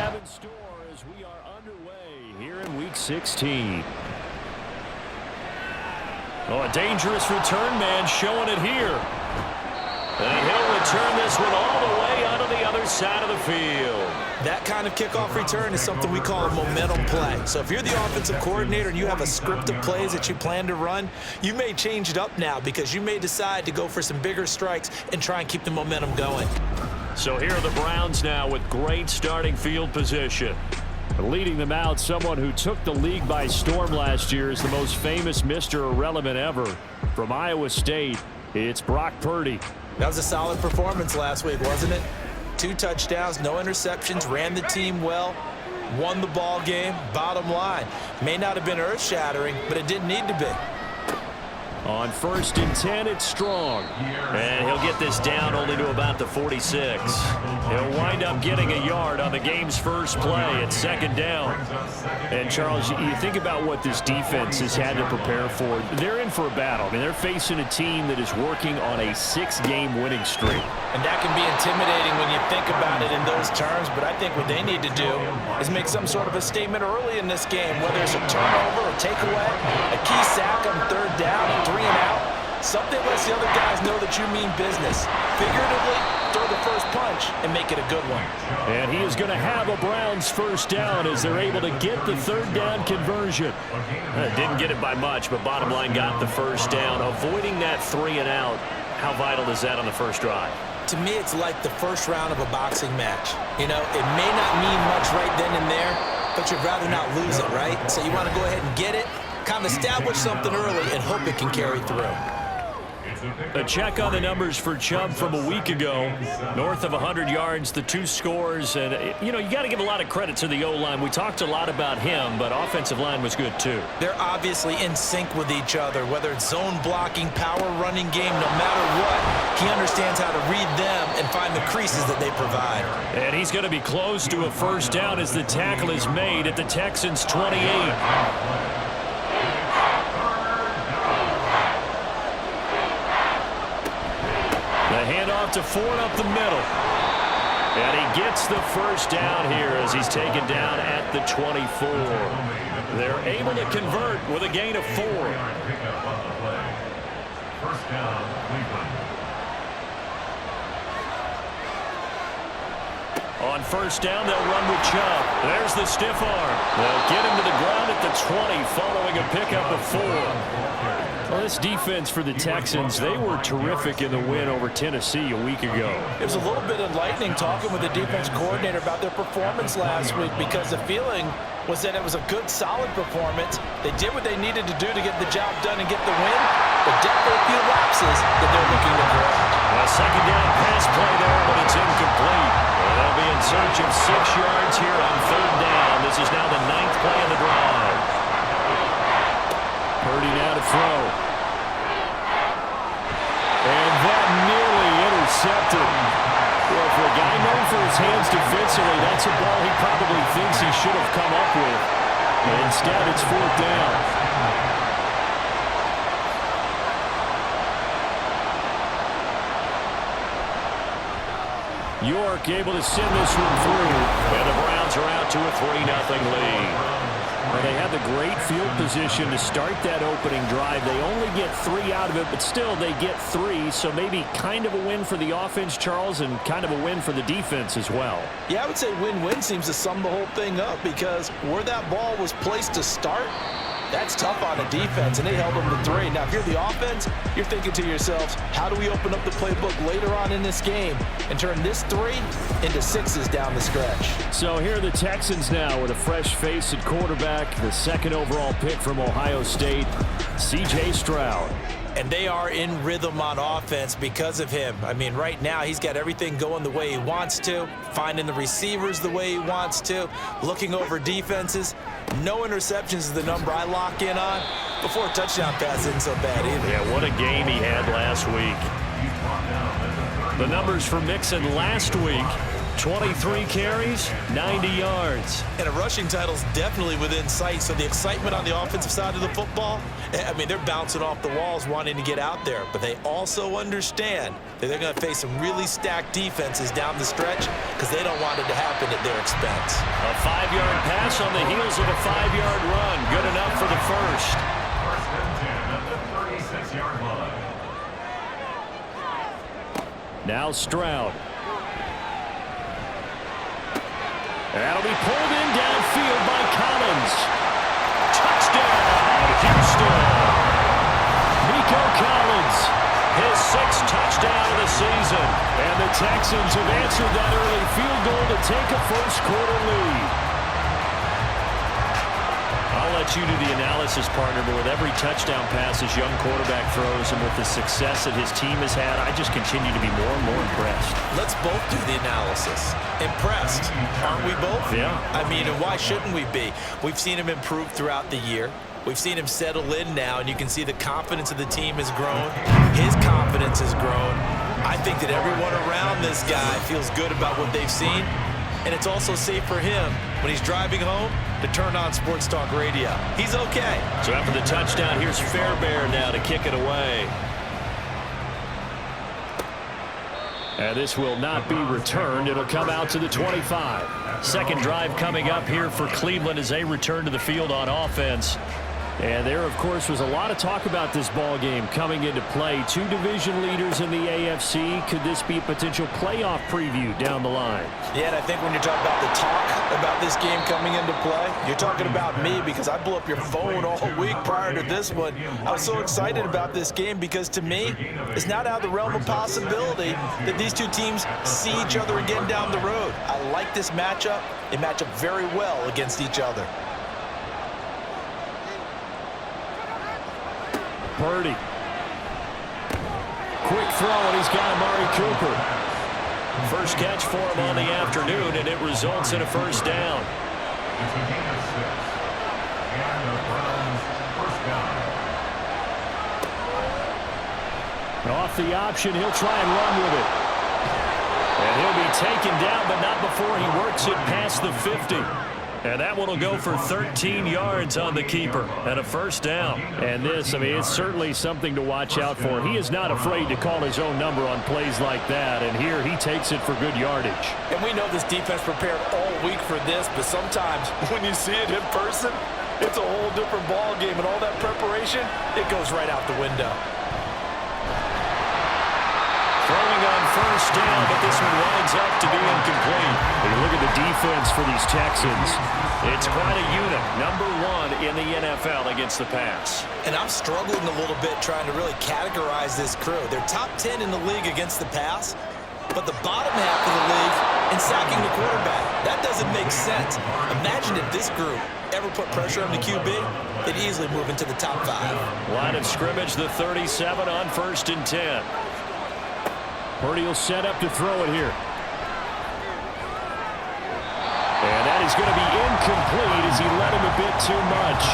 have in store as we are underway here in Week 16. Oh, a dangerous return man showing it here. And he'll return this one all the way onto the other side of the field. That kind of kickoff return is something we call a momentum play. So if you're the offensive coordinator and you have a script of plays that you plan to run, you may change it up now because you may decide to go for some bigger strikes and try and keep the momentum going. So here are the Browns now with great starting field position. Leading them out, someone who took the league by storm last year is the most famous Mr. Irrelevant ever. From Iowa State, it's Brock Purdy. That was a solid performance last week, wasn't it? 2 touchdowns, no interceptions, ran the team well, won the ball game. Bottom line, may not have been earth-shattering, but it didn't need to be. On 1st and 10, it's Strong. And he'll get this down only to about the 46. He'll wind up getting a yard on the game's first play at 2nd down. And, Charles, you think about what this defense has had to prepare for. They're in for a battle. I mean, they're facing a team that is working on a 6-game winning streak. And that can be intimidating when you think about it in those terms, but I think what they need to do is make some sort of a statement early in this game, whether it's a turnover or takeaway, a key sack on 3rd down, a 3 and out. Something lets the other guys know that you mean business. Figuratively, throw the first punch and make it a good one. And he is going to have a Browns 1st down as they're able to get the 3rd down conversion. Didn't get it by much, but bottom line got the 1st down. Avoiding that 3 and out, how vital is that on the first drive? To me, it's like the first round of a boxing match. You know, it may not mean much right then and there, but you'd rather not lose it, right? So you want to go ahead and get it, kind of establish something early, and hope it can carry through. A check on the numbers for Chubb from a week ago. North of 100 yards, the 2 scores. And, you know, you got to give a lot of credit to the O-line. We talked a lot about him, but offensive line was good, too. They're obviously in sync with each other, whether it's zone blocking, power running game, no matter what. He understands how to read them and find the creases that they provide. And he's going to be close to a 1st down as the tackle is made at the Texans' 28. Handoff to Ford up the middle. And he gets the 1st down here as he's taken down at the 24. They're able to convert with a gain of 4. On 1st down, they'll run with Chubb. There's the stiff arm. They'll get him to the ground at the 20 following a pickup of 4. Well, this defense for the Texans, they were terrific in the win over Tennessee a week ago. It was a little bit enlightening talking with the defense coordinator about their performance last week because the feeling was that it was a good, solid performance. They did what they needed to do to get the job done and get the win, but definitely a few lapses that they're looking to correct. A 2nd down pass play there, but it's incomplete. Well, they'll be in search of 6 yards here on 3rd down. This is now the 9th play of the drive. Purdy now to throw. And that nearly intercepted. Well, for a guy known for his hands defensively, that's a ball he probably thinks he should have come up with. But instead, it's 4th down. York able to send this one through. And the Browns are out to a 3-0 lead. Well, they had the great field position to start that opening drive. They only get 3 out of it, but still they get 3. So maybe kind of a win for the offense, Charles, and kind of a win for the defense as well. Yeah, I would say win-win seems to sum the whole thing up because where that ball was placed to start, that's tough on a defense, and they held them to 3. Now, if you're the offense, you're thinking to yourselves, how do we open up the playbook later on in this game and turn this 3 into 6s down the stretch? So here are the Texans now with a fresh face at quarterback, the 2nd overall pick from Ohio State, C.J. Stroud. And they are in rhythm on offense because of him. I mean, right now, he's got everything going the way he wants to, finding the receivers the way he wants to, looking over defenses. No interceptions is the number I lock in on. Before a touchdown pass isn't so bad either. Yeah, what a game he had last week. The numbers for Mixon last week. 23 carries, 90 yards. And a rushing title's definitely within sight, so the excitement on the offensive side of the football, I mean, they're bouncing off the walls wanting to get out there, but they also understand that they're going to face some really stacked defenses down the stretch because they don't want it to happen at their expense. A 5-yard pass on the heels of a 5-yard run. Good enough for the first. First and 10 at the 36-yard line. Now Stroud. That'll be pulled in downfield by Collins. Touchdown, Houston. Nico Collins, his 6th touchdown of the season. And the Texans have answered that early field goal to take a first-quarter lead. I'll let you do the analysis, partner, but with every touchdown pass this young quarterback throws and with the success that his team has had, I just continue to be more and more impressed. Let's both do the analysis. Impressed, aren't we both? Yeah. I mean, and why shouldn't we be? We've seen him improve throughout the year. We've seen him settle in now, and you can see the confidence of the team has grown. His confidence has grown. I think that everyone around this guy feels good about what they've seen, and it's also safe for him when he's driving home to turn on Sports Talk Radio. He's okay. So after the touchdown, here's Fairbairn now to kick it away. And this will not be returned. It'll come out to the 25. Second drive coming up here for Cleveland as they return to the field on offense. And there, of course, was a lot of talk about this ball game coming into play. 2 division leaders in the AFC. Could this be a potential playoff preview down the line? Yeah, and I think when you're talking about the talk about this game coming into play, you're talking about me because I blew up your phone all week prior to this one. I was so excited about this game because, to me, it's not out of the realm of possibility that these two teams see each other again down the road. I like this matchup. They match up very well against each other. Purdy. Quick throw, and he's got Amari Cooper. First catch for him on the afternoon, and it results in a first down. It's a gain of 6. And the Browns first down. Off the option, he'll try and run with it. And he'll be taken down, but not before he works it past the 50. And that one will go for 13 yards on the keeper and a first down. And this, I mean, it's certainly something to watch out for. He is not afraid to call his own number on plays like that. And here he takes it for good yardage. And we know this defense prepared all week for this, but sometimes when you see it in person, it's a whole different ball game. And all that preparation, it goes right out the window. Throwing on first down, but this one winds up to be incomplete. When you look at the defense for these Texans, it's quite a unit. Number 1 in the NFL against the pass. And I'm struggling a little bit trying to really categorize this crew. They're top 10 in the league against the pass, but the bottom half of the league in sacking the quarterback. That doesn't make sense. Imagine if this group ever put pressure on the QB, they'd easily move into the top 5. Line of scrimmage, the 37 on first and 10. Purdy will set up to throw it here. And that is going to be incomplete as he led him a bit too much.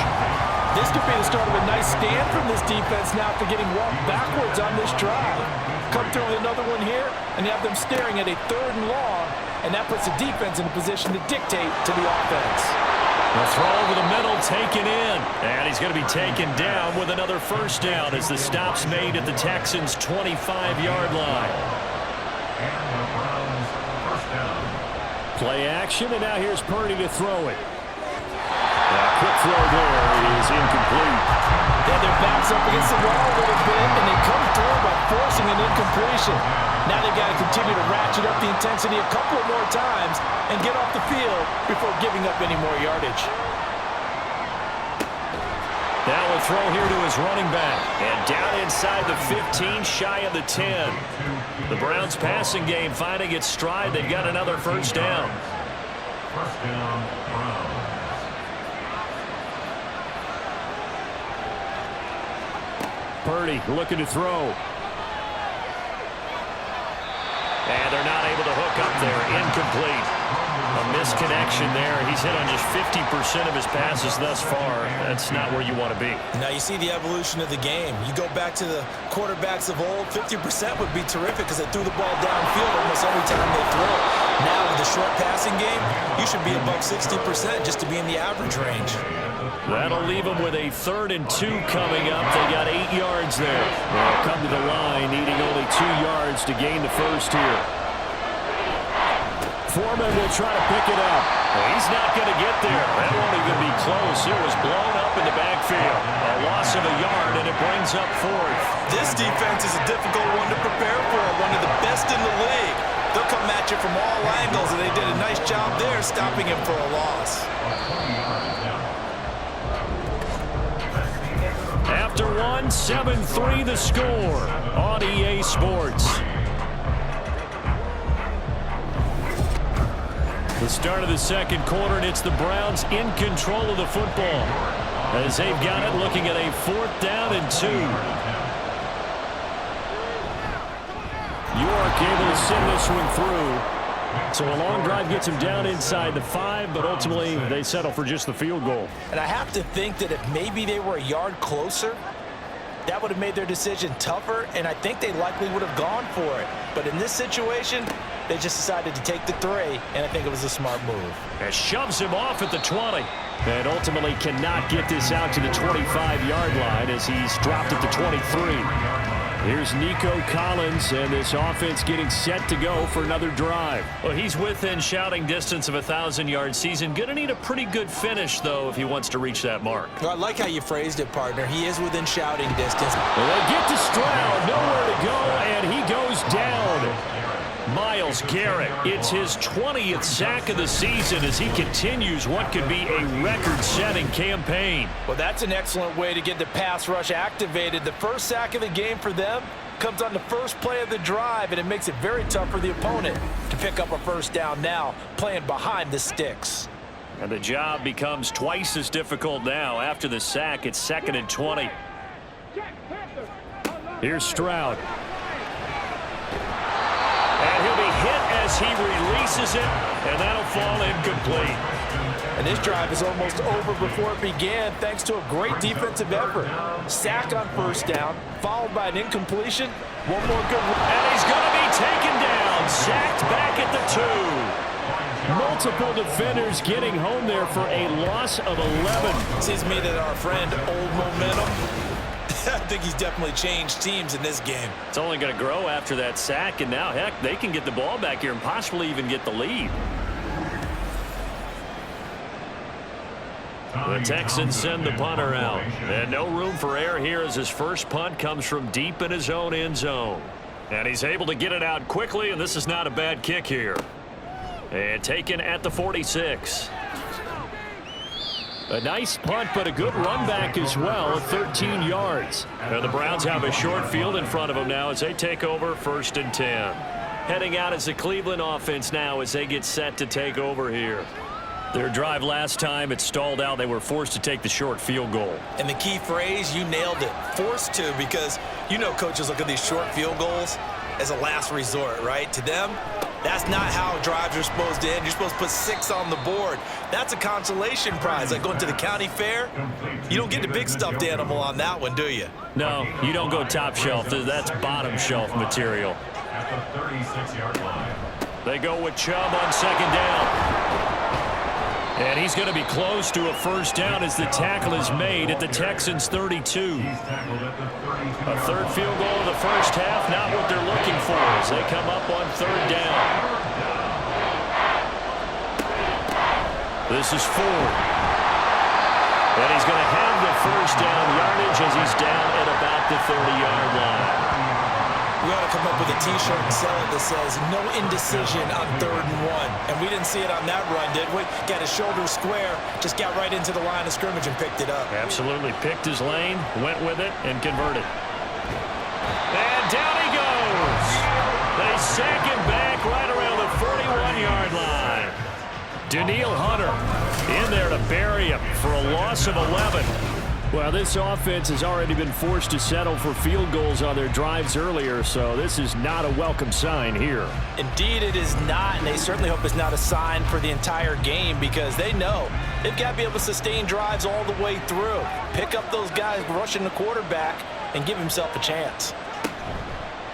This could be the start of a nice stand from this defense now after getting walked backwards on this drive. Come through with another one here, and you have them staring at a 3rd and long, and that puts the defense in a position to dictate to the offense. The throw over the middle, taken in. And he's going to be taken down with another first down as the stop's made at the Texans' 25-yard line. And the Browns first down. Play action, and now here's Purdy to throw it. That quick throw there is incomplete. Yeah, their backs up against the wall a little bit, and they come through by forcing an incompletion. Now they've got to continue to ratchet up the intensity a couple of more times and get off the field before giving up any more yardage. Now a throw here to his running back. And down inside the 15, shy of the 10. The Browns passing game finding its stride. They've got another first down. First down, Browns. Purdy looking to throw. And they're not able to hook up there. Incomplete. A miss nice connection there. He's hit on just 50% of his passes thus far. That's not where you want to be. Now you see the evolution of the game. You go back to the quarterbacks of old, 50% would be terrific because they threw the ball downfield almost every time they throw it. Now with the short passing game, you should be above 60% just to be in the average range. That'll leave them with a 3rd and 2 coming up. They got 8 yards there. They'll come to the line, needing only 2 yards to gain the first here. Foreman will try to pick it up. Well, he's not going to get there. That won't even be close. It was blown up in the backfield. A loss of a yard, and it brings up 4th. This defense is a difficult one to prepare for, one of the best in the league. They'll come at you from all angles, and they did a nice job there stopping him for a loss. After 1, 7-3 the score on EA Sports. The start of the second quarter, and it's the Browns in control of the football as they've got it looking at a 4th down and 2. York able to send this one through. So a long drive gets him down inside the 5, but ultimately they settle for just the field goal. And I have to think that if maybe they were a yard closer, that would have made their decision tougher, and I think they likely would have gone for it. But in this situation, they just decided to take the 3, and I think it was a smart move. It shoves him off at the 20. And ultimately cannot get this out to the 25-yard line as he's dropped at the 23. Here's Nico Collins, and this offense getting set to go for another drive. Well, he's within shouting distance of a 1,000-yard season. Going to need a pretty good finish, though, if he wants to reach that mark. Well, I like how you phrased it, partner. He is within shouting distance. Well, they get to Stroud, nowhere to go, and he goes down. Myles Garrett, it's his 20th sack of the season as he continues what could be a record-setting campaign. Well, that's an excellent way to get the pass rush activated. The first sack of the game for them comes on the first play of the drive, and it makes it very tough for the opponent to pick up a first down now, playing behind the sticks. And the job becomes twice as difficult now. After the sack, it's 2nd and 20. Here's Stroud. And he'll be hit as he releases it, and that'll fall incomplete. And this drive is almost over before it began thanks to a great defensive effort. Sack on first down, followed by an incompletion. One more good one. And he's going to be taken down, sacked back at the 2. Multiple defenders getting home there for a loss of 11. Seems to me that our friend, Old Momentum, I think he's definitely changed teams in this game. It's only going to grow after that sack, and now, heck, they can get the ball back here and possibly even get the lead. The Texans send the punter out. And no room for error here as his first punt comes from deep in his own end zone. And he's able to get it out quickly, and this is not a bad kick here. And taken at the 46. A nice punt, but a good run back as well at 13 yards. And the Browns have a short field in front of them now as they take over 1st and 10. Heading out as the Cleveland offense now as they get set to take over here. Their drive last time, it stalled out. They were forced to take the short field goal. And the key phrase, you nailed it. Forced to, because you know coaches look at these short field goals as a last resort, right? To them, that's not how drives are supposed to end. You're supposed to put 6 on the board. That's a consolation prize. Like going to the county fair, you don't get the big stuffed animal on that one, do you? No, you don't go top shelf. That's bottom shelf material. At the 36-yard line. They go with Chubb on 2nd down. And he's going to be close to a first down as the tackle is made at the Texans' 32. A third field goal in the first half, not what they're looking for as they come up on 3rd down. This is Ford. And he's going to have the first down yardage as he's down at about the 30-yard line. We ought to come up with a T-shirt and sell it that says, no indecision on 3rd and 1. And we didn't see it on that run, did we? Got his shoulder square, just got right into the line of scrimmage and picked it up. Absolutely picked his lane, went with it, and converted. And down he goes. They sack him back right around the 41-yard line. Danielle Hunter in there to bury him for a loss of 11. Well, this offense has already been forced to settle for field goals on their drives earlier, so this is not a welcome sign here. Indeed, it is not, and they certainly hope it's not a sign for the entire game because they know they've got to be able to sustain drives all the way through. Pick up those guys rushing the quarterback and give himself a chance.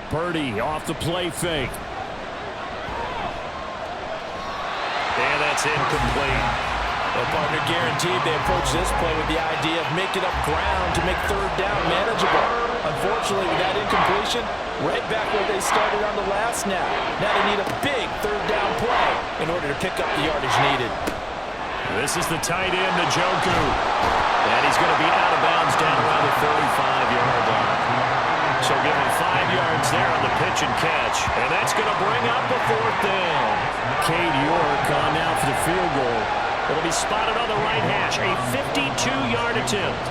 Purdy off the play fake. And that's incomplete. Well, partner, guaranteed they approach this play with the idea of making up ground to make third down manageable. Unfortunately, with that incompletion, right back where they started on the last snap. Now they need a big third down play in order to pick up the yardage needed. This is the tight end, Njoku. And he's going to be out of bounds down around the 45-yard line. So give him 5 yards there on the pitch and catch. And that's going to bring up a fourth down. Cade York on now for the field goal. It'll be spotted on the right hash. A 52-yard attempt.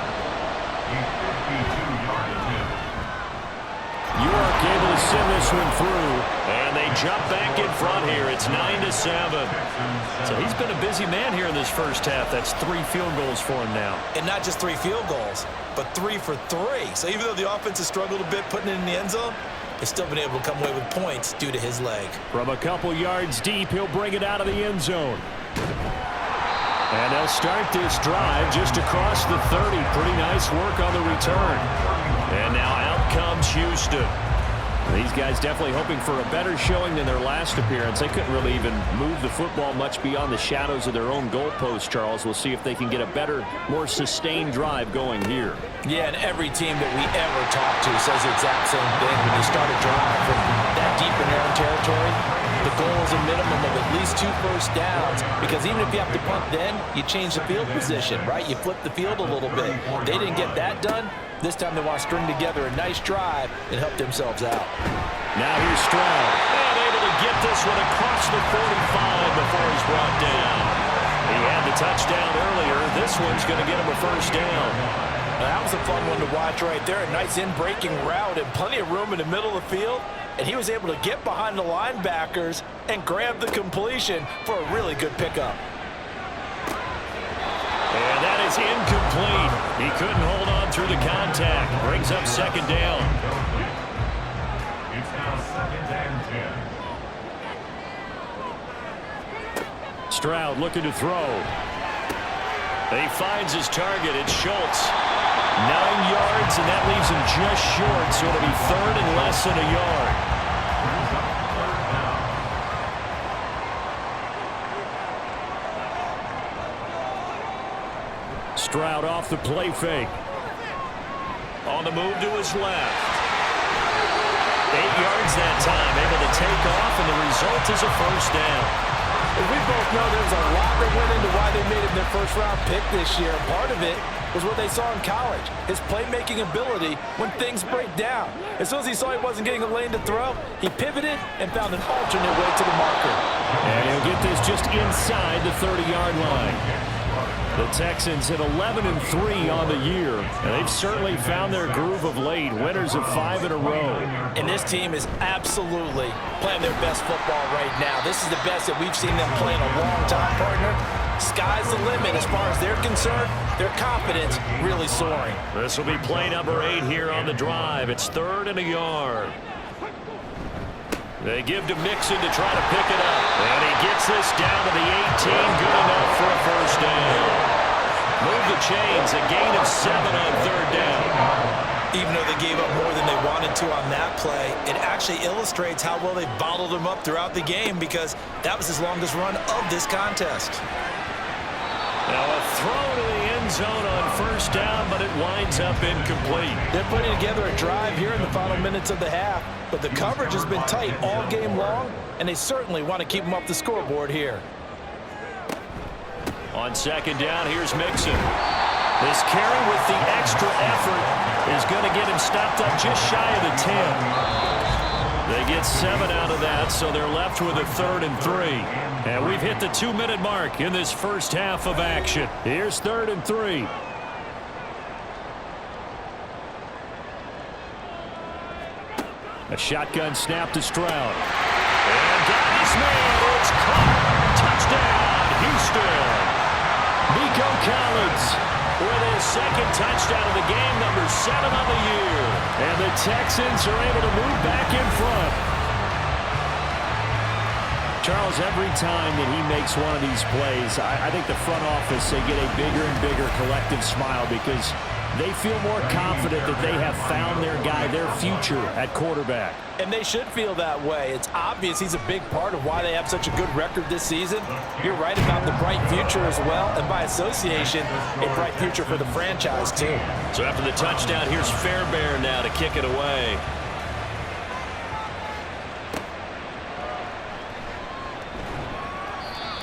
York able to send this one through. And they jump back in front here. It's 9-7. So he's been a busy man here in this first half. That's 3 field goals for him now. And not just 3 field goals, but 3 for 3. So even though the offense has struggled a bit putting it in the end zone, they've still been able to come away with points due to his leg. From a couple yards deep, he'll bring it out of the end zone. And they'll start this drive just across the 30. Pretty nice work on the return. And now out comes Houston. These guys definitely hoping for a better showing than their last appearance. They couldn't really even move the football much beyond the shadows of their own goalpost, Charles. We'll see if they can get a better, more sustained drive going here. Yeah, and every team that we ever talk to says the exact same thing. When you start a drive from that deep in their own territory, the goal is a minimum of at least 2 first downs, because even if you have to punt then, you change the field position, right? You flip the field a little bit. They didn't get that done. This time they want to string together a nice drive and help themselves out. Now here's Stroud. And able to get this one across the 45 before he's brought down. He had the touchdown earlier. This one's going to get him a first down. Now, that was a fun one to watch right there. A nice in-breaking route and plenty of room in the middle of the field. And he was able to get behind the linebackers and grab the completion for a really good pickup. And that is incomplete. He couldn't hold on through the contact. Brings up second down. It's now 2nd and 10. Stroud looking to throw. He finds his target. It's Schultz. 9 yards, and that leaves him just short, so it'll be third and less than a yard. Stroud off the play fake. On the move to his left. 8 yards that time, able to take off, and the result is a first down. We both know there's a lot that went into why they made him their first-round pick this year. Part of it was what they saw in college, his playmaking ability when things break down. As soon as he saw he wasn't getting a lane to throw, he pivoted and found an alternate way to the marker. And he'll get this just inside the 30-yard line. The Texans hit 11-3 on the year, and they've certainly found their groove of late, winners of 5 in a row. And this team is absolutely playing their best football right now. This is the best that we've seen them play in a long time, partner. Sky's the limit as far as they're concerned. Their confidence really soaring. This will be play number 8 here on the drive. It's 3rd and a yard. They give to Mixon to try to pick it up. And he gets this down to the 18. Good enough for a first down. Move the chains. A gain of 7 on 3rd down. Even though they gave up more than they wanted to on that play, it actually illustrates how well they bottled them up throughout the game, because that was his longest run of this contest. Now a throw to the end zone on first down, but it winds up incomplete. They're putting together a drive here in the final minutes of the half, but the coverage has been tight all game long, and they certainly want to keep them off the scoreboard here. On second down, here's Mixon. This carry with the extra effort is going to get him stopped up just shy of the 10. They get 7 out of that, so they're left with a 3rd and 3. And we've hit the 2-minute mark in this first half of action. Here's 3rd and 3. A shotgun snap to Stroud. And got his man. It's caught. Touchdown, Houston. Nico Collins with his second touchdown of the game, number 7 on the year. And the Texans are able to move back in front. Charles, every time that he makes one of these plays, I think the front office, they get a bigger and bigger collective smile because they feel more confident that they have found their guy, their future at quarterback. And they should feel that way. It's obvious he's a big part of why they have such a good record this season. You're right about the bright future as well, and by association, a bright future for the franchise too. So after the touchdown, here's Fairbairn now to kick it away.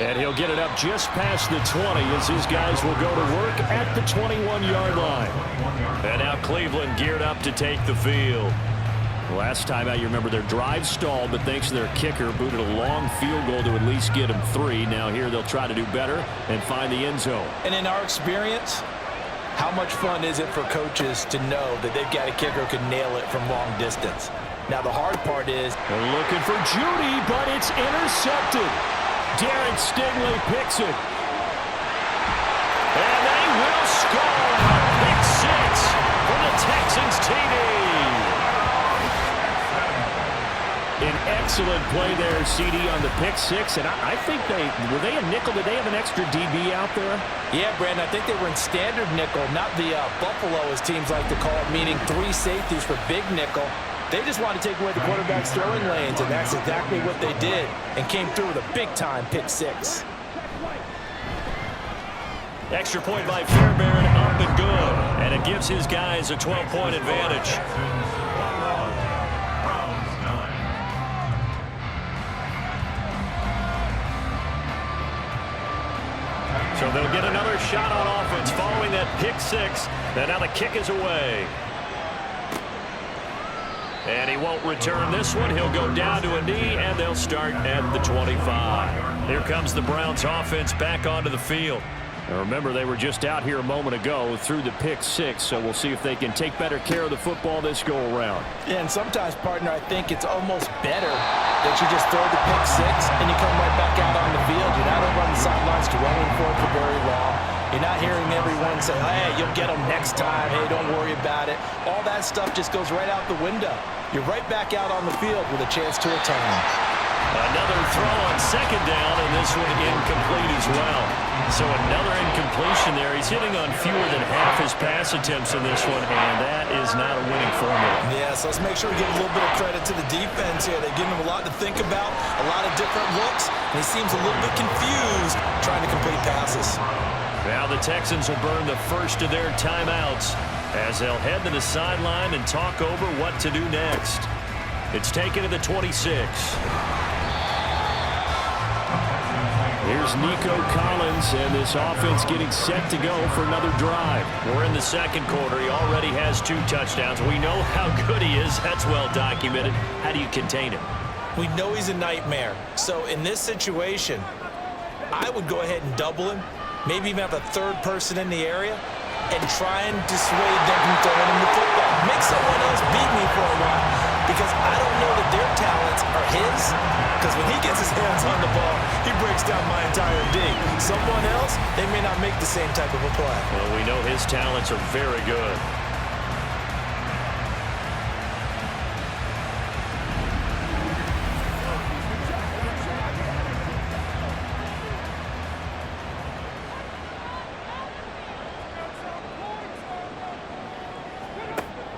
And he'll get it up just past the 20 as his guys will go to work at the 21-yard line. And now Cleveland geared up to take the field. Last time out, you remember their drive stalled, but thanks to their kicker, booted a long field goal to at least get them 3. Now here they'll try to do better and find the end zone. And in our experience, how much fun is it for coaches to know that they've got a kicker who can nail it from long distance? Now the hard part is they're looking for Judy, but it's intercepted. Derek Stingley picks it. And they will score. Pick 6 for the Texans TD. An excellent play there, CD, on the pick 6. And I think were they a nickel? Did they have an extra DB out there? Yeah, Brandon, I think they were in standard nickel, not the Buffalo, as teams like to call it, meaning 3 safeties for big nickel. They just want to take away the quarterback's throwing lanes, and that's exactly what they did, and came through with a big-time pick 6. Extra point by Fairbairn, up and good. And it gives his guys a 12-point advantage. So they'll get another shot on offense following that pick 6. And now the kick is away. And he won't return this one. He'll go down to a knee, and they'll start at the 25. Here comes the Browns offense back onto the field. Now remember, they were just out here a moment ago through the pick 6, so we'll see if they can take better care of the football this go-around. Yeah, and sometimes, partner, I think it's almost better that you just throw the pick 6 and you come right back out on the field. You're not over on the sidelines dwelling for it for very long. You're not hearing everyone say, hey, you'll get them next time. Hey, don't worry about it. All that stuff just goes right out the window. You're right back out on the field with a chance to return. Another throw on second down, and this one incomplete as well. So another incompletion there. He's hitting on fewer than half his pass attempts in this one, and that is not a winning formula. Yeah, so let's make sure we give a little bit of credit to the defense here. They're giving him a lot to think about, a lot of different looks, and he seems a little bit confused trying to complete passes. Now the Texans will burn the first of their timeouts as they'll head to the sideline and talk over what to do next. It's taken to the 26. Here's Nico Collins, and this offense getting set to go for another drive. We're in the second quarter. He already has 2 touchdowns. We know how good he is. That's well documented. How do you contain him? We know he's a nightmare. So in this situation, I would go ahead and double him, maybe even have a third person in the area, and try and dissuade them from throwing him the football. Make someone else beat me for a while, because I don't know that their talents are his, because when he gets his hands on the ball, he breaks down my entire D. Someone else, they may not make the same type of a play. Well, we know his talents are very good.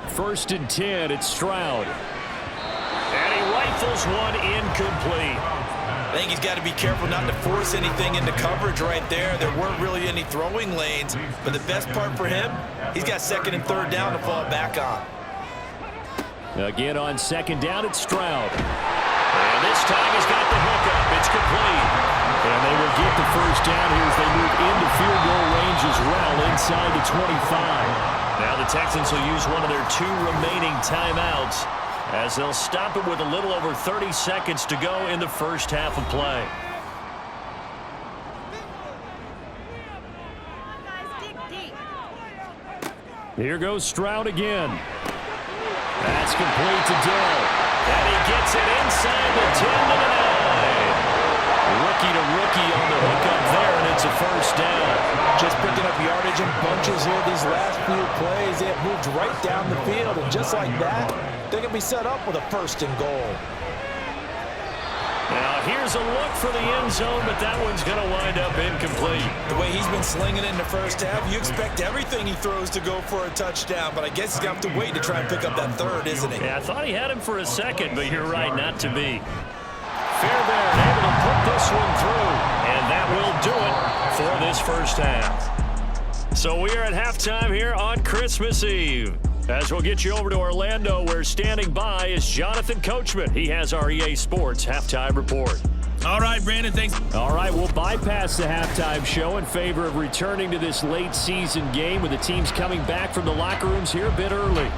First and 10, it's Stroud. And he rifles one incomplete. I think he's got to be careful not to force anything into coverage right there. There weren't really any throwing lanes, but the best part for him, he's got second and third down to fall back on. Again on second down, it's Stroud. And this time he's got the hookup. It's complete. And they will get the first down here as they move into field goal range as well inside the 25. Now the Texans will use one of their 2 remaining timeouts as they'll stop it with a little over 30 seconds to go in the first half of play. Here goes Stroud again. That's complete to Dell. And he gets it inside the 10 to the 9. Rookie to rookie on the hookup there, and it's a first down. Just picking up yardage in bunches here these last few plays, they have moved right down the field, and just like that, they're going to be set up with a 1st and goal. Now here's a look for the end zone, but that one's going to wind up incomplete. The way he's been slinging it in the first half, you expect everything he throws to go for a touchdown, but I guess he's going to have to wait to try and pick up that 3rd, isn't he? Yeah, I thought he had him for a second, but you're right, not to be. Fairbairn able to put this one through, and that will do it for this first half. So we are at halftime here on Christmas Eve. As we'll get you over to Orlando, where standing by is Jonathan Coachman. He has our EA Sports halftime report. All right, Brandon, thanks. All right, we'll bypass the halftime show in favor of returning to this late season game with the teams coming back from the locker rooms here a bit early.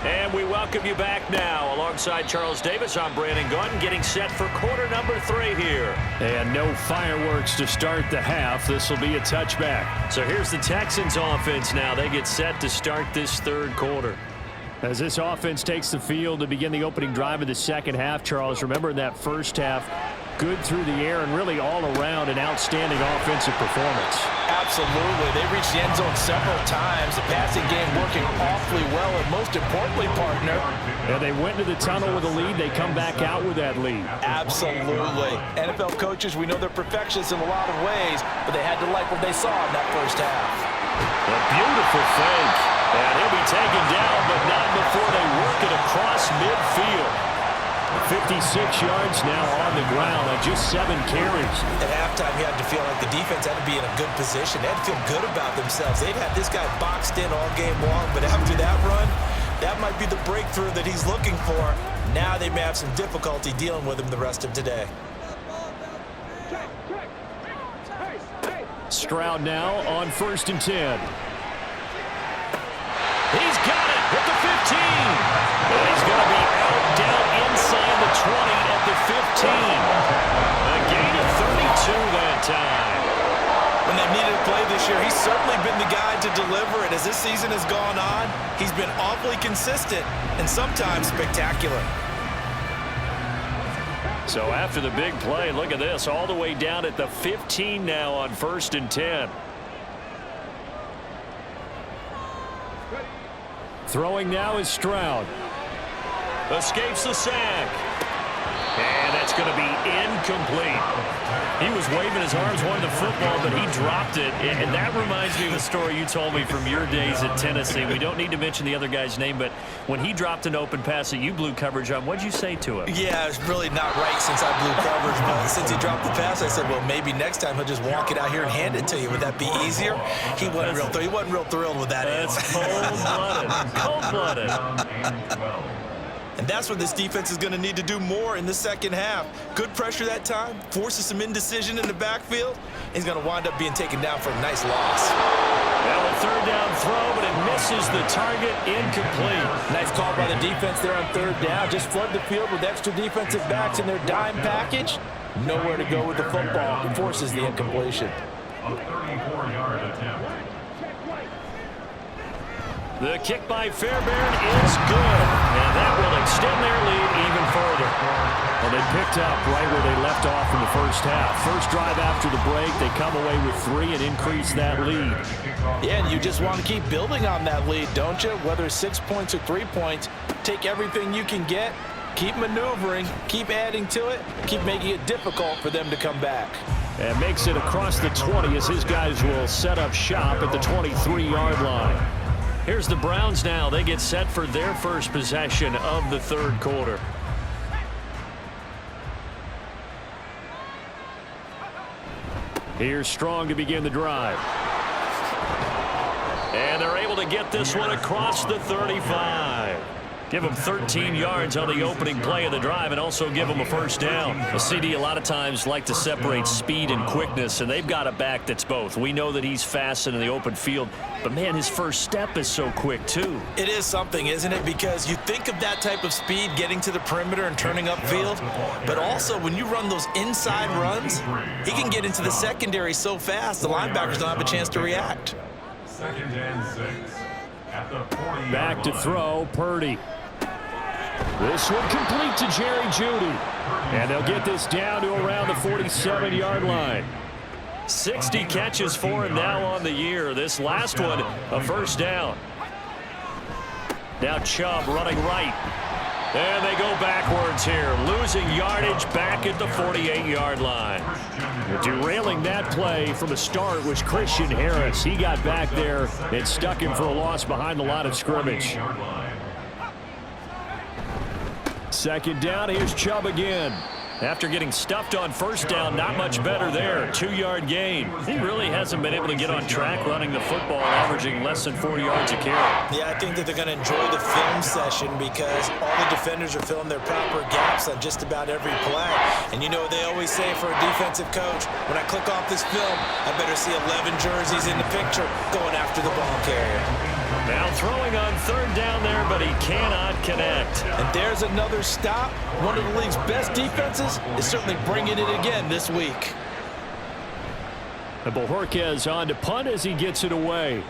And we welcome you back now. Alongside Charles Davis, I'm Brandon Gaudin, getting set for quarter number 3 here. And no fireworks to start the half. This will be a touchback. So here's the Texans offense now. They get set to start this 3rd quarter. As this offense takes the field to begin the opening drive of the second half, Charles, remember in that first half, good through the air and really all around an outstanding offensive performance. Absolutely. They reached the end zone several times. The passing game working awfully well, and most importantly, partner. Yeah, they went to the tunnel with a lead. They come back out with that lead. Absolutely. NFL coaches, we know they're perfectionists in a lot of ways, but they had to like what they saw in that first half. A beautiful fake. And he'll be taken down, but not before they work it across midfield. 56 yards now on the ground on just 7 carries. At halftime, you had to feel like the defense had to be in a good position. They had to feel good about themselves. They'd had this guy boxed in all game long, but after that run, that might be the breakthrough that he's looking for. Now they may have some difficulty dealing with him the rest of today. Stroud now on 1st and 10. He's got it at the 15. And he's going to be out down inside the 20 at the 15. A gain of 32 that time. When they've needed a play this year, he's certainly been the guy to deliver it. As this season has gone on, he's been awfully consistent and sometimes spectacular. So after the big play, look at this, all the way down at the 15 now on 1st and 10. Throwing now is Stroud. Escapes the sack. And that's going to be incomplete. He was waving his arms, wanting the football, but he dropped it. And that reminds me of a story you told me from your days at Tennessee. We don't need to mention the other guy's name, but when he dropped an open pass that you blew coverage on, what'd you say to him? Yeah, it's really not right since I blew coverage, but since he dropped the pass, I said, well, maybe next time he'll just walk it out here and hand it to you. Would that be easier? He wasn't real thrilled with that. That's cold-blooded. Cold-blooded. And that's what this defense is going to need to do more in the second half. Good pressure that time, forces some indecision in the backfield. He's going to wind up being taken down for a nice loss. Well, a 3rd down throw, but it misses the target, incomplete. Nice call by the defense there on 3rd down. Just flood the field with extra defensive backs in their dime package. Nowhere to go with the football. It forces the incompletion. A 34-yard attempt. The kick by Fairbairn is good, and that will extend their lead even further. Well, they picked up right where they left off in the first half. First drive after the break, they come away with 3 and increase that lead. Yeah, and you just want to keep building on that lead, don't you? Whether it's 6 points or 3 points, take everything you can get, keep maneuvering, keep adding to it, keep making it difficult for them to come back. And makes it across the 20 as his guys will set up shop at the 23-yard line. Here's the Browns now. They get set for their first possession of the 3rd quarter. Here's Strong to begin the drive. And they're able to get this one across the 35. Give them 13 yards on the opening play of the drive and also give them a first down. A CD a lot of times like to separate speed and quickness, and they've got a back that's both. We know that he's fast in the open field, but, man, his first step is so quick, too. It is something, isn't it? Because you think of that type of speed getting to the perimeter and turning upfield, but also when you run those inside runs, he can get into the secondary so fast the linebackers don't have a chance to react. 2nd and 6. At the 40-yard Back to throw, Purdy. This one complete to Jerry Jeudy. And they'll get this down to around the 47-yard line. 60 catches for him now on the year. This last one, a first down. Now Chubb running right. And they go backwards here, losing yardage back at the 48-yard line. Derailing that play from the start was Christian Harris. He got back there and stuck him for a loss behind the line of scrimmage. Second down, here's Chubb again. After getting stuffed on first down, not much better there. 2-yard gain. He really hasn't been able to get on track running the football, averaging less than 4 yards a carry. Yeah, I think that they're going to enjoy the film session because all the defenders are filling their proper gaps on just about every play. And you know what they always say for a defensive coach, when I click off this film, I better see 11 jerseys in the picture going after the ball carrier. Now throwing on third down there, but he cannot connect. And there's another stop. One of the league's best defenses is certainly bringing it again this week. And Bojorquez on to punt as he gets it away.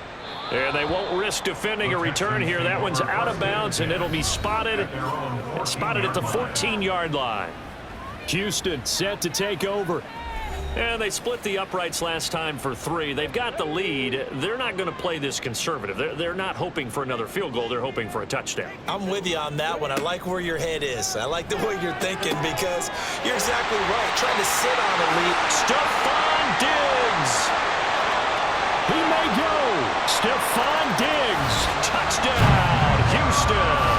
And they won't risk defending a return here. That one's out of bounds, and it'll be spotted at the 14-yard line. Houston set to take over. And they split the uprights last time for 3. They've got the lead. They're not going to play this conservative. They're not hoping for another field goal. They're hoping for a touchdown. I'm with you on that one. I like where your head is. I like the way you're thinking because you're exactly right. Trying to sit on a lead. Stephon Diggs. He may go. Stephon Diggs. Touchdown, Houston.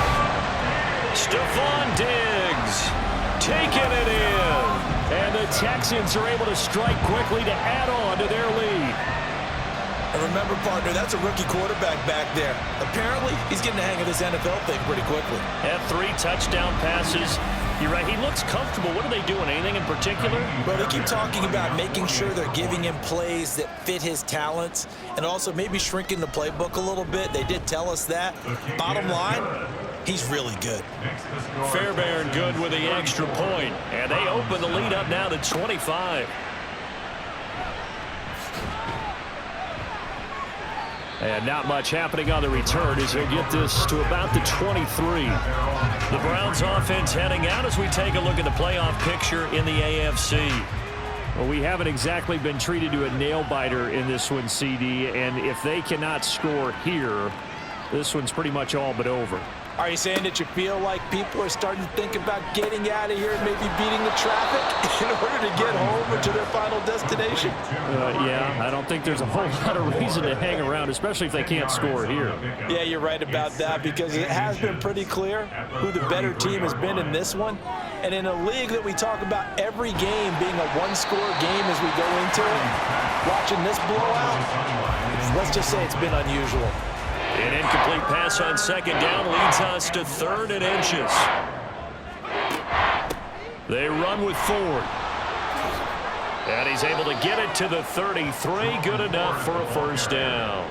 Stephon Diggs taking it in. And the Texans are able to strike quickly to add on to their lead. And remember, partner, that's a rookie quarterback back there. Apparently, he's getting the hang of this NFL thing pretty quickly. Had 3 touchdown passes. You're right, he looks comfortable. What are they doing? Anything in particular? Well, they keep talking about making sure they're giving him plays that fit his talents and also maybe shrinking the playbook a little bit. They did tell us that. Bottom line, he's really good. Fairbairn good with the extra point. And they open the lead up now to 25. And not much happening on the return as they get this to about the 23. The Browns offense heading out as we take a look at the playoff picture in the AFC. Well, we haven't exactly been treated to a nail-biter in this one, CD. And if they cannot score here, this one's pretty much all but over. Are you saying that you feel like people are starting to think about getting out of here and maybe beating the traffic in order to get home or to their final destination? Yeah, I don't think there's a whole lot of reason to hang around, especially if they can't score here. Yeah, you're right about that because it has been pretty clear who the better team has been in this one. And in a league that we talk about every game being a one-score game as we go into it, watching this blowout, let's just say it's been unusual. An incomplete pass on second down leads us to 3rd and inches. They run with Ford. And he's able to get it to the 33. Good enough for a first down.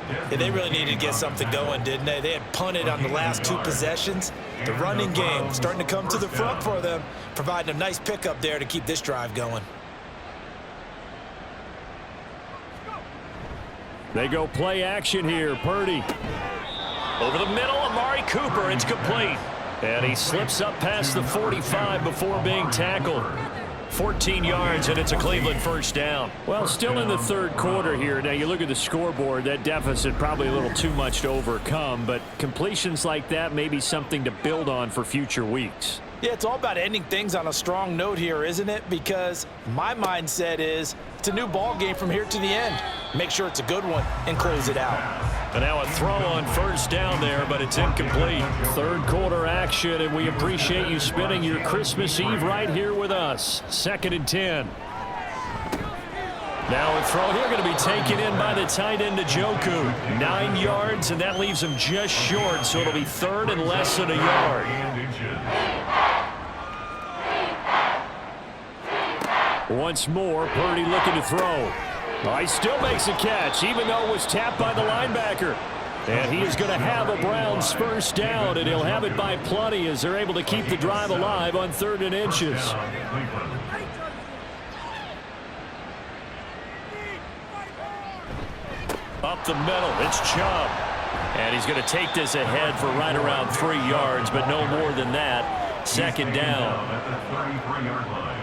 Yeah, they really needed to get something going, didn't they? They had punted on the last 2 possessions. The running game starting to come to the front for them, providing a nice pickup there to keep this drive going. They go play action here. Purdy. Over the middle, Amari Cooper. It's complete. And he slips up past the 45 before being tackled. 14 yards, and it's a Cleveland first down. Well, still in the 3rd quarter here. Now, you look at the scoreboard, that deficit probably a little too much to overcome, but completions like that may be something to build on for future weeks. Yeah, it's all about ending things on a strong note here, isn't it? Because my mindset is it's a new ball game from here to the end. Make sure it's a good one and close it out. And now a throw on first down there, but it's incomplete. 3rd quarter action, and we appreciate you spending your Christmas Eve right here with us. 2nd and 10. Now a throw here going to be taken in by the tight end Njoku. 9 yards, and that leaves him just short, so it'll be 3rd and less than a yard. Once more, Purdy looking to throw. He still makes a catch, even though it was tapped by the linebacker. And he is going to have a Browns first down, and he'll have it by plenty as they're able to keep the drive alive on 3rd and inches. Up the middle, it's Chubb. And he's going to take this ahead for right around 3 yards, but no more than that. 2nd down. At the 33-yard line.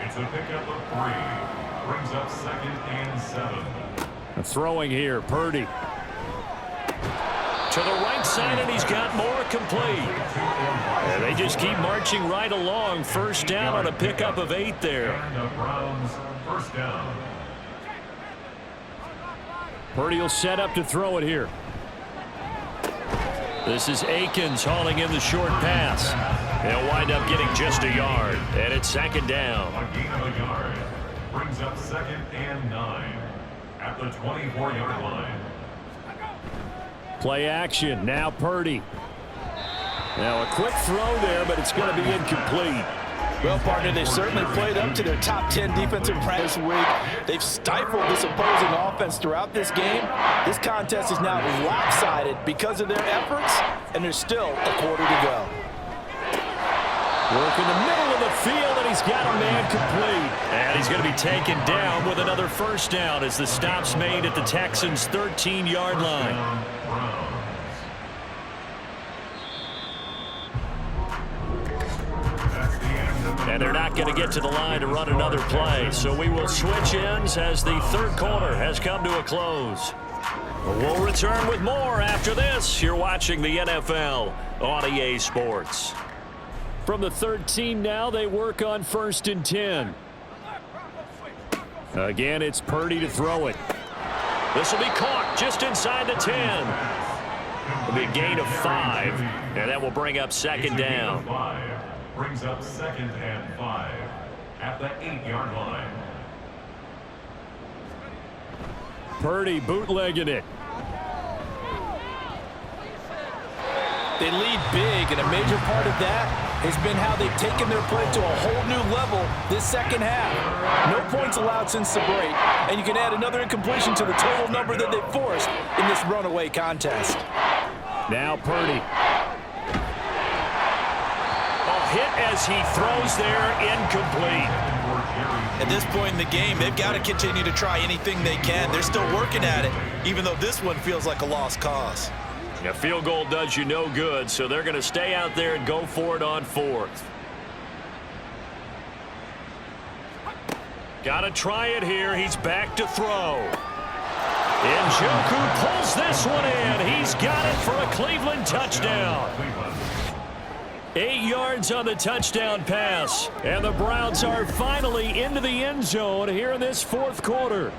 It's a pickup of 3. Brings up 2nd and 7. Throwing here, Purdy. To the right side, and he's got more complete. And they just keep marching right along. First down on a pickup of 8 there. And the Browns, first down. Purdy will set up to throw it here. This is Akins hauling in the short pass. They'll wind up getting just a yard. And it's 2nd down. A gain of a yard. Brings up 2nd and 9. At the 24-yard line. Play action. Now Purdy. Now a quick throw there, but it's going to be incomplete. Well, partner, they certainly played up to their top 10 defensive rank this week. They've stifled this opposing offense throughout this game. This contest is now lopsided because of their efforts, and there's still a quarter to go. Work in the middle of the field, and he's got a man complete. And he's going to be taken down with another first down as the stop's made at the Texans' 13-yard line. And they're not going to get to the line to run another play. So we will switch ends as the third quarter has come to a close. We'll return with more after this. You're watching the NFL on EA Sports. From the 13 now, they work on 1st and 10. Again, it's Purdy to throw it. This will be caught just inside the 10. It'll be a gain of 5, and that will bring up 2nd down. Brings up 2nd and 5 at the 8-yard line. Purdy bootlegging it. They lead big, and a major part of that has been how they've taken their play to a whole new level this second half. No points allowed since the break, and you can add another incompletion to the total number that they forced in this runaway contest. Now Purdy. Hit as he throws there, incomplete. At this point in the game, they've got to continue to try anything they can. They're still working at it, even though this one feels like a lost cause. A field goal does you no good, so they're going to stay out there and go for it on 4th. Got to try it here. He's back to throw. Njoku pulls this one in. He's got it for a Cleveland touchdown. 8 yards on the touchdown pass. And the Browns are finally into the end zone here in this 4th quarter.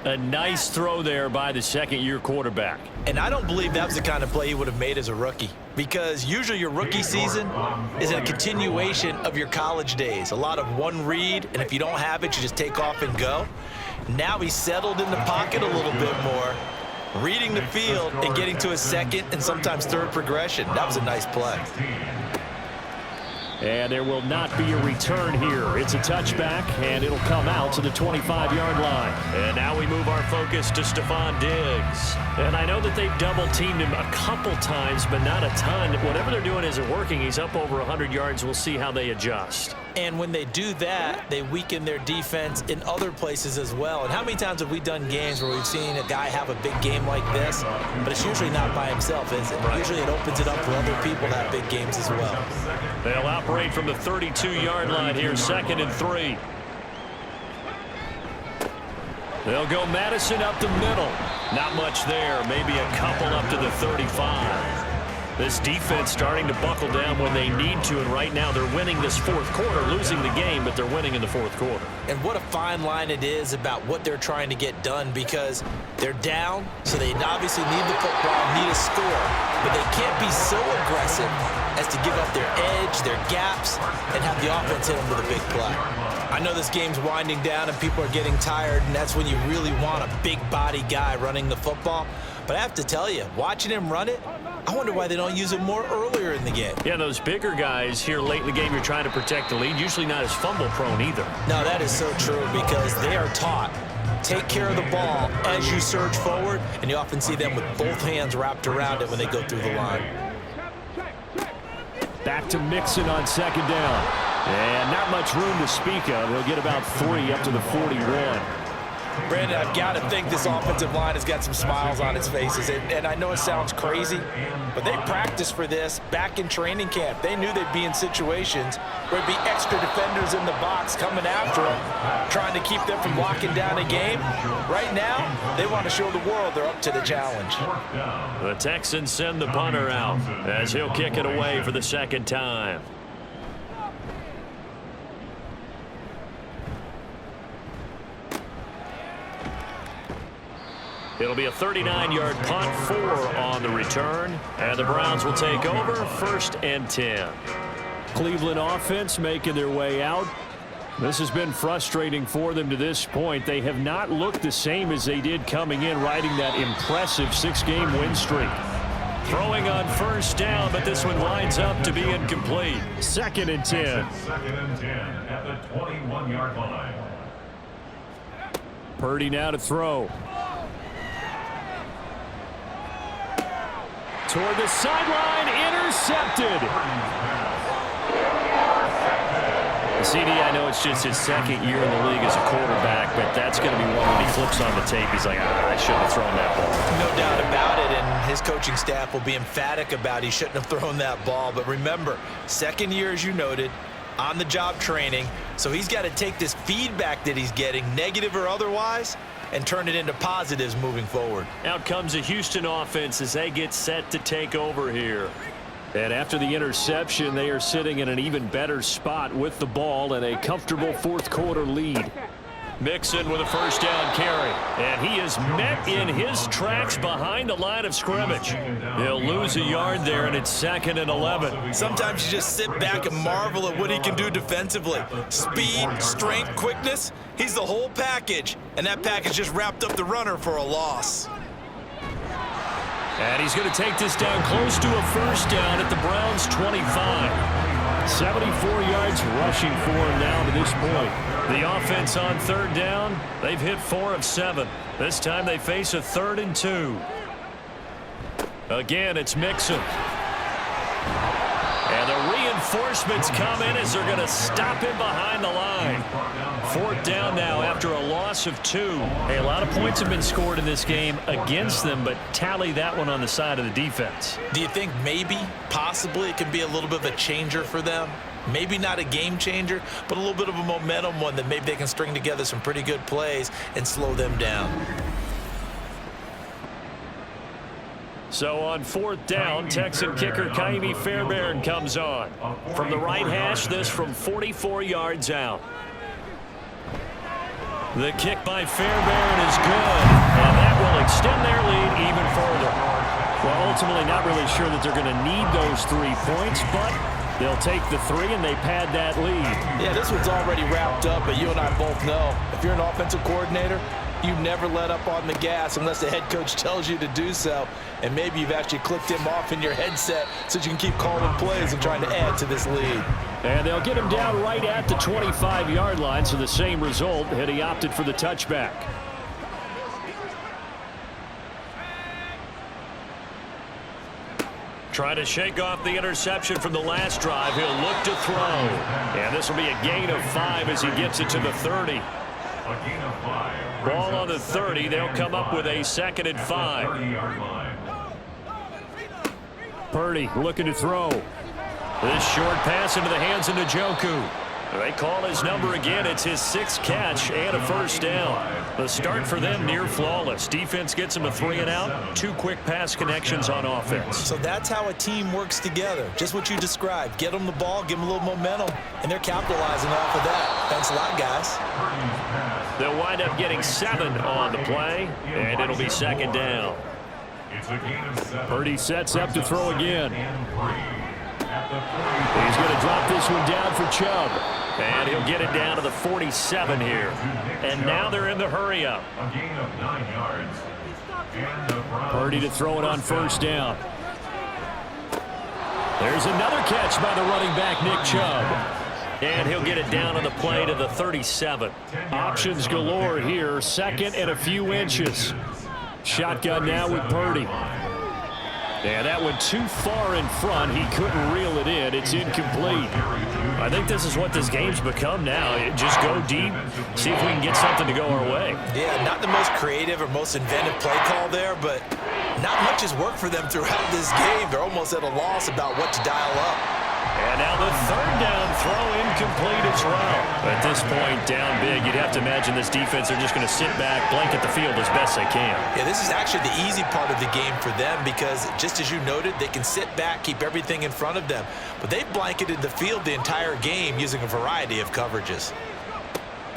A nice throw there by the second-year quarterback. And I don't believe that was the kind of play he would have made as a rookie, because usually your rookie season is a continuation of your college days. A lot of one read, and if you don't have it, you just take off and go. Now he's settled in the pocket a little bit more, reading the field and getting to his second and sometimes third progression. That was a nice play. And there will not be a return here. It's a touchback, and it'll come out to the 25-yard line. And now we move our focus to Stephon Diggs. And I know that they've double-teamed him a couple times, but not a ton. Whatever they're doing isn't working. He's up over 100 yards. We'll see how they adjust. And when they do that, they weaken their defense in other places as well. And how many times have we done games where we've seen a guy have a big game like this, but it's usually not by himself, is it? Right. Usually it opens it up for other people to have big games as well. They'll operate from the 32-yard line here, 2nd and 3. They'll go Madison up the middle. Not much there, maybe a couple up to the 35. This defense starting to buckle down when they need to, and right now they're winning this 4th quarter, losing the game, but they're winning in the 4th quarter. And what a fine line it is about what they're trying to get done, because they're down, so they obviously need the football, need a score, but they can't be so aggressive as to give up their edge, their gaps, and have the offense hit them with a big play. I know this game's winding down and people are getting tired, and that's when you really want a big body guy running the football. But I have to tell you, watching him run it, I wonder why they don't use it more earlier in the game. Yeah, those bigger guys here late in the game, you're trying to protect the lead, usually not as fumble prone either. No, that is so true, because they are taught, take care of the ball as you surge forward, and you often see them with both hands wrapped around it when they go through the line. Back to Mixon on 2nd down. And not much room to speak of. He'll get about 3 up to the 41. Brandon, I've got to think this offensive line has got some smiles on its faces. And I know it sounds crazy, but they practiced for this back in training camp. They knew they'd be in situations where there'd be extra defenders in the box coming after them, trying to keep them from locking down a game. Right now, they want to show the world they're up to the challenge. The Texans send the punter out as he'll kick it away for the second time. It'll be a 39-yard punt, 4 on the return, and the Browns will take over 1st and 10. Cleveland offense making their way out. This has been frustrating for them to this point. They have not looked the same as they did coming in, riding that impressive 6-game win streak. Throwing on 1st down, but this one lines up to be incomplete. 2nd and 10. 2nd and 10 at the 21-yard line. Purdy now to throw. Toward the sideline, intercepted. CD, I know it's just his 2nd year in the league as a quarterback, but that's going to be one when he flips on the tape. He's like, I shouldn't have thrown that ball. No doubt about it, and his coaching staff will be emphatic about he shouldn't have thrown that ball. But remember, 2nd year, as you noted, on-the-job training, so he's got to take this feedback that he's getting, negative or otherwise, and turn it into positives moving forward. Out comes the Houston offense as they get set to take over here. And after the interception, they are sitting in an even better spot with the ball and a comfortable 4th quarter lead. Mixon with a 1st down carry. And he is met in his tracks behind the line of scrimmage. He'll lose a yard there, and it's 2nd and 11. Sometimes you just sit back and marvel at what he can do defensively. Speed, strength, quickness, he's the whole package. And that package just wrapped up the runner for a loss. And he's going to take this down close to a 1st down at the Browns' 25. 74 yards rushing for him now to this point. The offense on 3rd down, they've hit 4 of 7. This time they face a 3rd and 2. Again, it's Mixon. And the reinforcements come in as they're going to stop him behind the line. 4th down now after a loss of 2. Hey, a lot of points have been scored in this game against them, but tally that one on the side of the defense. Do you think maybe, possibly, it can be a little bit of a changer for them? Maybe not a game changer, but a little bit of a momentum one that maybe they can string together some pretty good plays and slow them down. So on 4th down, Texan kicker Kaimi Fairbairn comes on. From the right hash, this from 44 yards out. The kick by Fairbairn is good, and that will extend their lead even further. Well, ultimately not really sure that they're going to need those 3 points, but they'll take the 3 and they pad that lead. Yeah, this one's already wrapped up, but you and I both know if you're an offensive coordinator, you never let up on the gas unless the head coach tells you to do so. And maybe you've actually clicked him off in your headset so you can keep calling plays and trying to add to this lead. And they'll get him down right at the 25-yard line, so the same result, and he opted for the touchback. Trying to shake off the interception from the last drive. He'll look to throw. And this will be a gain of 5 as he gets it to the 30. Ball on the 30. They'll come up with a 2nd and 5. Purdy looking to throw. This short pass into the hands of Njoku. They call his number again. It's his 6th catch and a 1st down. The start for them near flawless. Defense gets him a 3 and out. 2 quick pass connections on offense. So that's how a team works together. Just what you described. Get them the ball, give them a little momentum, and they're capitalizing off of that. Thanks a lot, guys. They'll wind up getting 7 on the play, and it'll be 2nd down. Purdy sets up to throw again. He's going to drop this one down for Chubb. And he'll get it down to the 47 here. And now they're in the hurry-up. A gain of 9 yards. Purdy to throw it on 1st down. There's another catch by the running back, Nick Chubb. And he'll get it down on the play to the 37. Options galore here. 2nd and a few inches. Shotgun now with Purdy. Yeah, that went too far in front. He couldn't reel it in. It's incomplete. I think this is what this game's become now. Just go deep, see if we can get something to go our way. Yeah, not the most creative or most inventive play call there, but not much has worked for them throughout this game. They're almost at a loss about what to dial up. And now the third down throw incomplete as well. At this point, down big, you'd have to imagine this defense are just going to sit back, blanket the field as best they can. Yeah, this is actually the easy part of the game for them because, just as you noted, they can sit back, keep everything in front of them. But they've blanketed the field the entire game using a variety of coverages.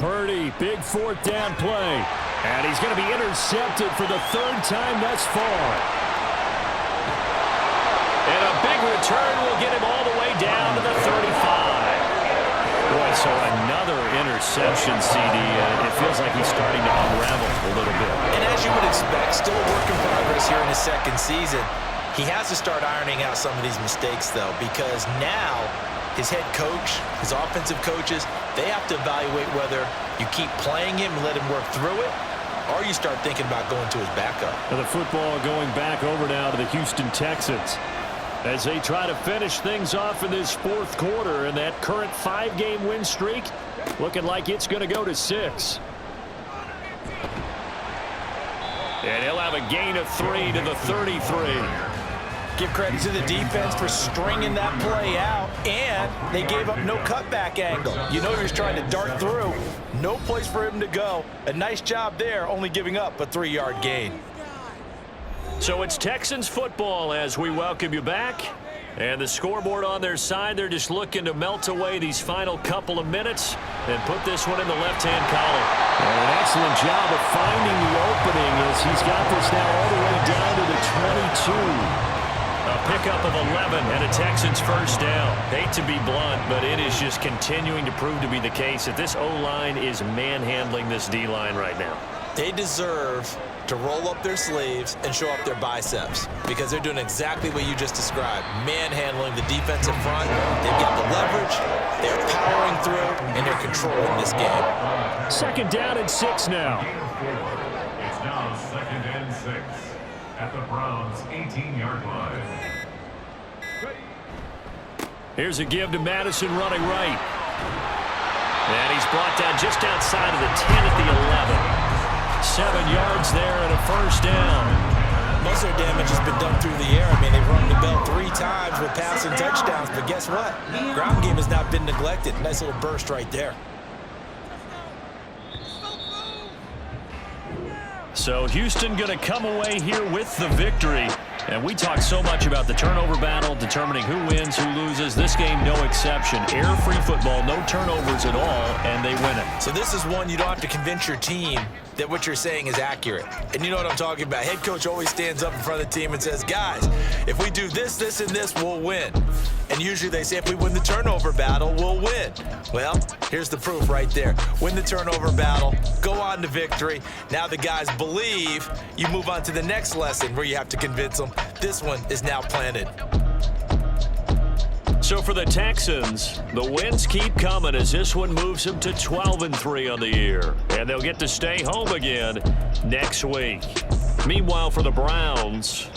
Purdy, big fourth down play. And he's going to be intercepted for the third time thus far. And a big return will get him all the way down to the 35. Boy, so another interception, CD. It feels like he's starting to unravel a little bit. And as you would expect, still a work in progress here in his second season. He has to start ironing out some of these mistakes, though, because now his head coach, his offensive coaches, they have to evaluate whether you keep playing him and let him work through it, or you start thinking about going to his backup. Now the football going back over now to the Houston Texans as they try to finish things off in this fourth quarter, and that current 5-game win streak looking like it's going to go to 6. And he'll have a gain of 3 to the 33. Give credit to the defense for stringing that play out, and they gave up no cutback angle. You know he was trying to dart through. No place for him to go. A nice job there, only giving up a 3-yard gain. So it's Texans football as we welcome you back. And the scoreboard on their side, they're just looking to melt away these final couple of minutes and put this one in the left-hand column. And an excellent job of finding the opening as he's got this now all the way down to the 22. A pickup of 11 and a Texans first down. Hate to be blunt, but it is just continuing to prove to be the case that this O-line is manhandling this D-line right now. They deserve to roll up their sleeves and show up their biceps because they're doing exactly what you just described, manhandling the defensive front. They've got the leverage, they're powering through, and they're controlling this game. Second down and 6 now. It's now 2nd and 6 at the Browns' 18-yard line. Here's a give to Madison running right. And he's brought down just outside of the 10 at the 11. 7 yards there and a first down. Most of their damage has been done through the air. I mean, they've rung the bell 3 times with passing touchdowns, but guess what? Ground game has not been neglected. Nice little burst right there. So Houston going to come away here with the victory. And we talk so much about the turnover battle, determining who wins, who loses. This game, no exception. Air-free football, no turnovers at all, and they win it. So this is one you don't have to convince your team that what you're saying is accurate. And you know what I'm talking about. Head coach always stands up in front of the team and says, guys, if we do this, this, and this, we'll win. And usually they say if we win the turnover battle, we'll win. Well, here's the proof right there. Win the turnover battle, go on to victory. Now the guys believe, you move on to the next lesson where you have to convince them. This one is now planted. So for the Texans, the wins keep coming as this one moves them to 12-3 on the year. And they'll get to stay home again next week. Meanwhile, for the Browns,